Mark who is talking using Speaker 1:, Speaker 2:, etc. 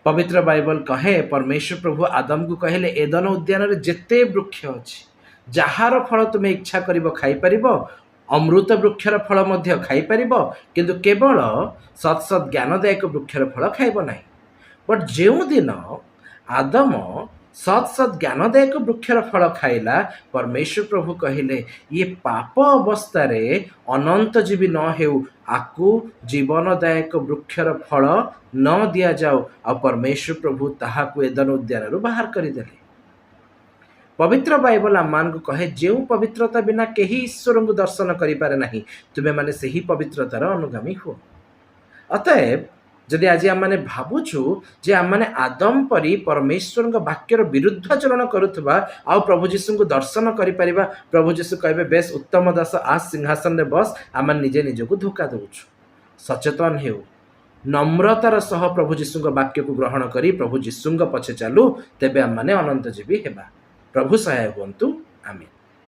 Speaker 1: पवित्र बाइबल कहे परमेश्वर प्रभु आदम को कहले एदन उद्यान रे जेते वृक्ष अछि जहार फल तुमे इच्छा करिब खाई परिबो अमृत वृक्षर फल मध्य खाई परिबो किंतु केवल सत सत ज्ञानदायक वृक्षर फल खाइब नाही। बट जेउ दिन आदम सत सत ज्ञानदायक वृक्षर फल खाइला परमेश्वर प्रभु कहले ये पाप अवस्था रे अनंत जीवी न हेउ आकु जीवनदायक वृक्षर फल न दिया जाओ आ परमेश्वर प्रभु ताहाकु एदन उद्यान बाहर करदेले। पवित्र बाइबल आम को कहे जो पवित्रता बिना केही ईश्वर को दर्शन करें ना तुम्हें माने से ही पवित्रतार अनुगामी हो। अतएव जदि आज आम मैंने भावुछु जे आम मैंने आदम परी परमेश्वर वाक्यर विरुद्धाचरण करुवा आ प्रभु जीशु को दर्शन कर प्रभु जीशु कहे बेस उत्तम दास आ सिंहासन में बस आम निजे निजक धोखा दौचु। सचेतन हो नम्रतार सह प्रभु जीशु वाक्य को ग्रहण करी प्रभु जीशु पछे चालू तेबे आम मैंने अनंत जीवी हेबा। प्रभु सहाय हुंतु। आमीन।